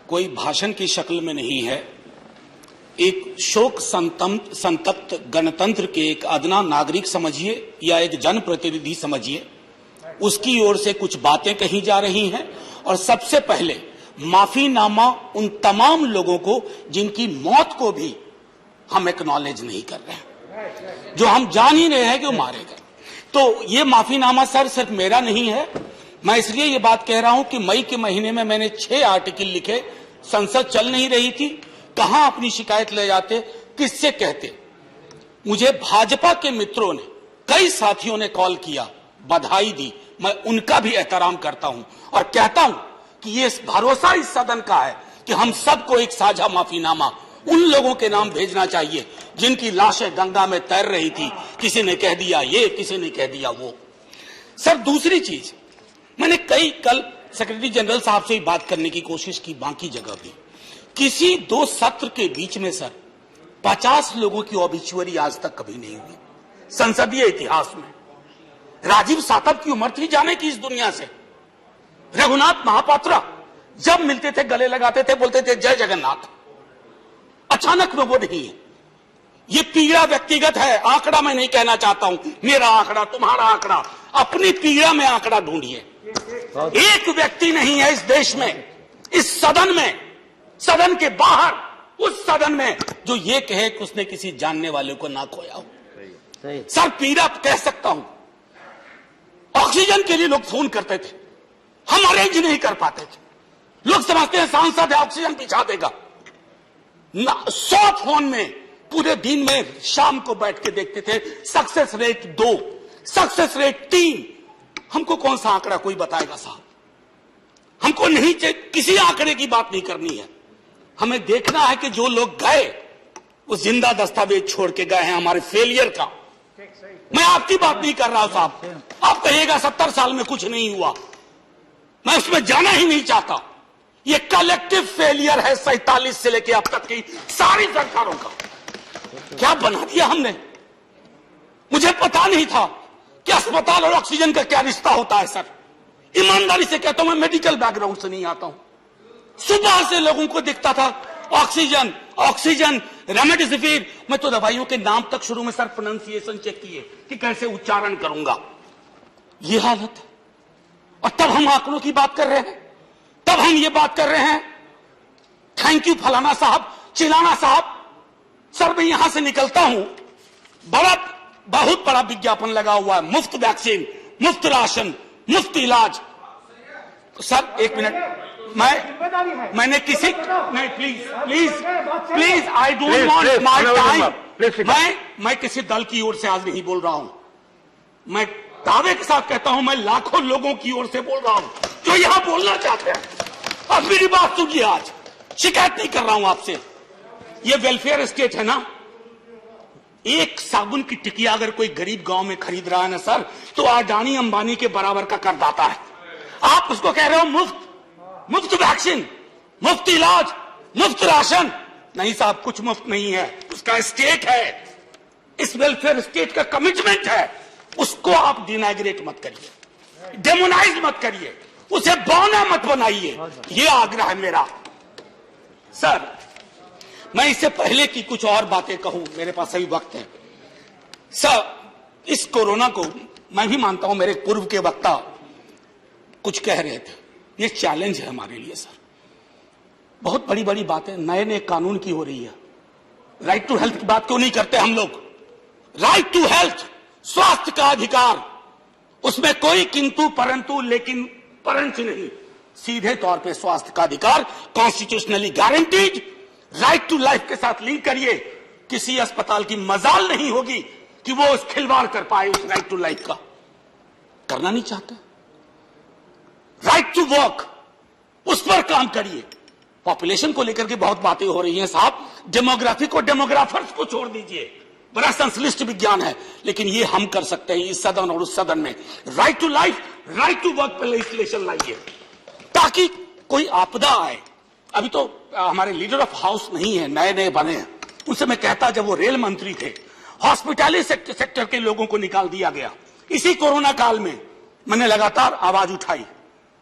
कोई भाषण की शक्ल में नहीं है। एक शोक संतप्त गणतंत्र के एक अदना नागरिक समझिए या एक जनप्रतिनिधि समझिए, उसकी ओर से कुछ बातें कही जा रही हैं। और सबसे पहले माफीनामा उन तमाम लोगों को जिनकी मौत को भी हम एक्नॉलेज नहीं कर रहे हैं, जो हम जान ही रहे हैं कि वो मारे गए। तो ये माफीनामा सर सिर्फ मेरा नहीं है। मैं इसलिए ये बात कह रहा हूं कि मई के महीने में मैंने 6 आर्टिकल लिखे। संसद चल नहीं रही थी, कहां अपनी शिकायत ले जाते, किससे कहते। मुझे भाजपा के मित्रों ने, कई साथियों ने कॉल किया, बधाई दी। मैं उनका भी एहतराम करता हूं और कहता हूं कि ये भरोसा इस सदन का है कि हम सबको एक साझा माफीनामा उन लोगों के नाम भेजना चाहिए जिनकी लाशें गंगा में तैर रही थी। किसी ने कह दिया ये, किसी ने कह दिया वो। सर दूसरी चीज, मैंने कल सेक्रेटरी जनरल साहब से बात करने की कोशिश की, बाकी जगह भी। किसी 2 सत्र के बीच में सर 50 लोगों की ऑबिचुअरी आज तक कभी नहीं हुई संसदीय इतिहास में। राजीव सातव की उम्र थी जाने की इस दुनिया से। रघुनाथ महापात्रा जब मिलते थे गले लगाते थे, बोलते थे जय जगन्नाथ। अचानक में वो नहीं है। ये पीड़ा व्यक्तिगत है, आंकड़ा मैं नहीं कहना चाहता हूं, मेरा आंकड़ा, तुम्हारा आंकड़ा। अपनी पीड़ा में आंकड़ा ढूंढिए। एक व्यक्ति नहीं है इस देश में, इस सदन में, सदन के बाहर, उस सदन में जो ये कहे कि उसने किसी जानने वाले को ना खोया हो। सर पीड़ा कह सकता हूं। ऑक्सीजन के लिए लोग फोन करते थे, हम अरेंज नहीं कर पाते थे। लोग समझते हैं सांसद है, ऑक्सीजन पहुंचा देगा। 100 फोन में पूरे दिन में शाम को बैठ के देखते थे। Success rate 2, success rate 3। हमको कौन सा आंकड़ा कोई बताएगा साहब? हमको नहीं, किसी आंकड़े की बात नहीं करनी है। हमें देखना है कि जो लोग गए वो जिंदा दस्तावेज छोड़ के गए हैं हमारे फेलियर का। मैं आपकी बात नहीं कर रहा हूं साहब। आप कहिएगा 70 साल में कुछ नहीं हुआ, मैं उसमें जाना ही नहीं चाहता। ये कलेक्टिव फेलियर है 47 से लेकर अब तक की सारी सरकारों का। क्या बना दिया हमने? मुझे पता नहीं था कि अस्पताल और ऑक्सीजन का क्या रिश्ता होता है सर। ईमानदारी से कहता हूं, मैं मेडिकल बैकग्राउंड से नहीं आता हूं। सुबह से लोगों को दिखता था ऑक्सीजन ऑक्सीजन, रेमडेसिविर। मैं तो दवाइयों के नाम तक शुरू में सर प्रोनाउंसिएशन चेक किए कि कैसे उच्चारण करूंगा। ये हालत है। और तब हम आंकड़ों की बात कर रहे हैं, तब हम ये बात कर रहे हैं थैंक यू फलाना साहब, चिलाना साहब। सर मैं यहां से निकलता हूं, बहुत बड़ा विज्ञापन लगा हुआ है, मुफ्त वैक्सीन, मुफ्त राशन, मुफ्त इलाज। सर एक मिनट, मैंने किसी नहीं, please I don't want my time. मैं किसी दल की ओर से आज नहीं बोल रहा हूं। मैं दावे के साथ कहता हूं, मैं लाखों लोगों की ओर से बोल रहा हूं जो यहां बोलना चाहते हैं। अब मेरी बात सुनिए, आज शिकायत नहीं कर रहा हूं आपसे। ये वेलफेयर स्टेट है ना। एक साबुन की टिकिया अगर कोई गरीब गांव में खरीद रहा है ना सर, तो अडानी अंबानी के बराबर का करदाता है। आप उसको कह रहे हो मुफ्त वैक्सीन, मुफ्त इलाज, मुफ्त राशन। नहीं साहब, कुछ मुफ्त नहीं है, उसका स्टेट है। इस वेलफेयर स्टेट का कमिटमेंट है। उसको आप डिनाइग्रेट मत करिए, डेमोनाइज मत करिए, उसे बौना मत बनाइए। ये आग्रह है मेरा। सर मैं इससे पहले की कुछ और बातें कहूं, मेरे पास अभी वक्त है। सर इस कोरोना को मैं भी मानता हूं, मेरे पूर्व के वक्ता कुछ कह रहे थे, ये चैलेंज है हमारे लिए सर। बहुत बड़ी बड़ी बातें नए कानून की हो रही है। राइट टू हेल्थ की बात क्यों नहीं करते हम लोग? राइट टू हेल्थ, स्वास्थ्य का अधिकार, उसमें कोई किंतु परंतु लेकिन परंच नहीं। सीधे तौर पे स्वास्थ्य का अधिकार constitutionally guaranteed, right to life के साथ लिंक करिए। किसी अस्पताल की मजाल नहीं होगी कि वो उस खिलवाड़ कर पाए उस राइट टू लाइफ का। करना नहीं चाहते। राइट टू वर्क, उस पर काम करिए। पॉपुलेशन को लेकर के बहुत बातें हो रही हैं साहब। डेमोग्राफी को डेमोग्राफर्स को छोड़ दीजिए, बड़ा संश्लिष्ट विज्ञान है, लेकिन ये हम कर सकते हैं इस सदन और उस सदन में। Right to life, right to work पर लेजिस्लेशन लाइए ताकि कोई आपदा आए। अभी तो हमारे लीडर ऑफ हाउस नहीं है, नए बने हैं। उनसे मैं कहता, जब वो रेल मंत्री थे, हॉस्पिटैलिटी सेक्टर के लोगों को निकाल दिया गया। इसी कोरोना काल में मैंने लगातार आवाज उठाई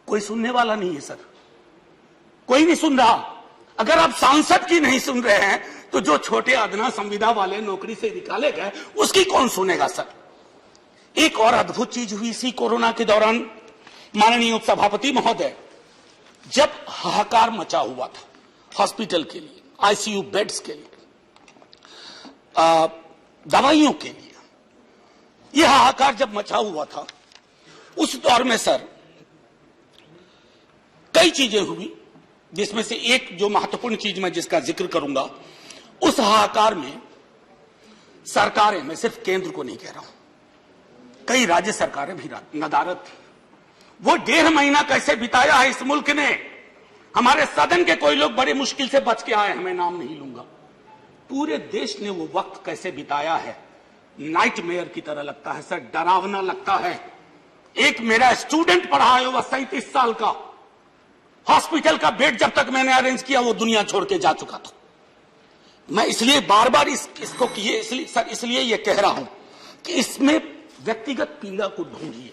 कोई सुनने वाला नहीं है सर, कोई नहीं सुन रहा। अगर आप सांसद की नहीं सुन रहे हैं तो जो छोटे अदना संविदा वाले नौकरी से निकाले गए उसकी कौन सुनेगा सर। एक और अद्भुत चीज हुई इसी कोरोना के दौरान, माननीय उपसभापति महोदय, जब हाहाकार मचा हुआ था हॉस्पिटल के लिए, आईसीयू बेड्स के लिए, दवाइयों के लिए, यह हाहाकार जब मचा हुआ था उस दौर में सर कई चीजें हुई, जिसमें से एक जो महत्वपूर्ण चीज मैं जिसका जिक्र करूंगा, उस हाहाकार में सरकारें, मैं सिर्फ केंद्र को नहीं कह रहा हूं, कई राज्य सरकारें भी नदारद थी। वो 1.5 महीना कैसे बिताया है इस मुल्क ने। हमारे सदन के कोई लोग बड़े मुश्किल से बच के आए हैं, मैं नाम नहीं लूंगा। पूरे देश ने वो वक्त कैसे बिताया है, नाइटमेयर की तरह लगता है सर, डरावना लगता है। एक मेरा स्टूडेंट पढ़ा है, वह 37 साल का, हॉस्पिटल का बेड जब तक मैंने अरेंज किया वो दुनिया छोड़ के जा चुका था। मैं इसलिए बार बार इसको इसलिए ये कह रहा हूं कि इसमें व्यक्तिगत पीड़ा को ढूंढिए,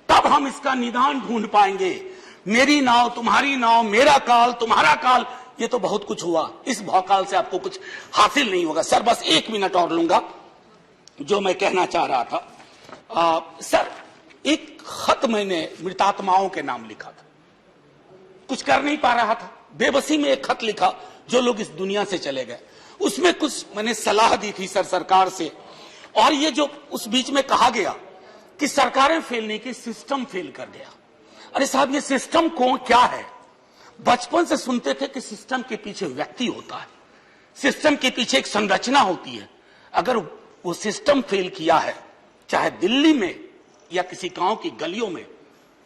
तब हम इसका निदान ढूंढ पाएंगे। मेरी नाव तुम्हारी नाव, मेरा काल तुम्हारा काल, ये तो बहुत कुछ हुआ, इस भौकाल से आपको कुछ हासिल नहीं होगा। सर बस 1 मिनट और लूंगा, जो मैं कहना चाह रहा था। सर एक खत मैंने मृतात्माओं के नाम लिखा था, कुछ कर नहीं पा रहा था, बेबसी में एक खत लिखा जो लोग इस दुनिया से चले गए। उसमें कुछ मैंने सलाह दी थी सर सरकार से, और ये जो उस बीच में कहा गया कि सरकारें फेल नहीं की, सिस्टम फेल कर गया। अरे साहब ये सिस्टम क्या है? बचपन से सुनते थे कि सिस्टम के पीछे व्यक्ति होता है, सिस्टम के पीछे एक संरचना होती है। अगर वो सिस्टम फेल किया है, चाहे दिल्ली में या किसी गांव की गलियों में,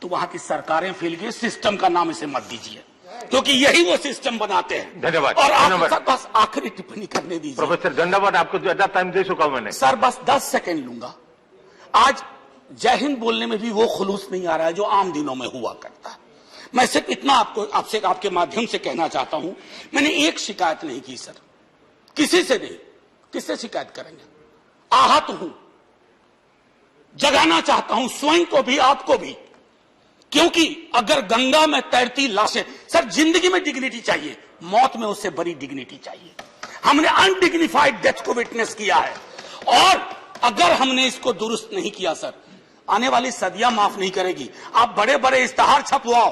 तो वहां की सरकारें फेल की। सिस्टम का नाम इसे मत दीजिए, क्योंकि यही वो सिस्टम बनाते हैं। धन्यवाद। और आप बस आखिरी टिप्पणी करने दीजिए। प्रोफेसर धन्यवाद, आपको ज्यादा टाइम दे चुका हूं मैंने। सर बस 10 सेकंड लूंगा। आज जय हिंद बोलने में भी वो खुलूस नहीं आ रहा है जो आम दिनों में हुआ करता है। मैं सिर्फ इतना आपसे आपके माध्यम से कहना चाहता हूं, मैंने एक शिकायत नहीं की सर, किसी से नहीं। किससे शिकायत करेंगे? आहत हूं, जगाना चाहता हूं स्वयं को भी, आपको भी, क्योंकि अगर गंगा में तैरती लाशें, सर जिंदगी में डिग्निटी चाहिए, मौत में उससे बड़ी डिग्निटी चाहिए। हमने अनडिग्निफाइड डेथ को विटनेस किया है, और अगर हमने इसको दुरुस्त नहीं किया सर, आने वाली सदियां माफ नहीं करेगी। आप बड़े बड़े इश्तहार छपवाओ,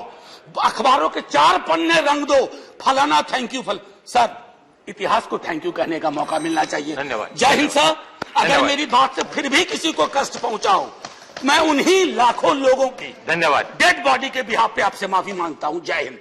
अखबारों के 4 पन्ने रंग दो, फलाना थैंक यू सर इतिहास को थैंक यू कहने का मौका मिलना चाहिए। धन्यवाद। जय हिंद सर। अगर मेरी बात से फिर भी किसी को कष्ट पहुंचाओ, मैं उन्हीं लाखों लोगों की धन्यवाद डेड बॉडी के बिहाफ पे आपसे माफी मांगता हूं। जय हिंद।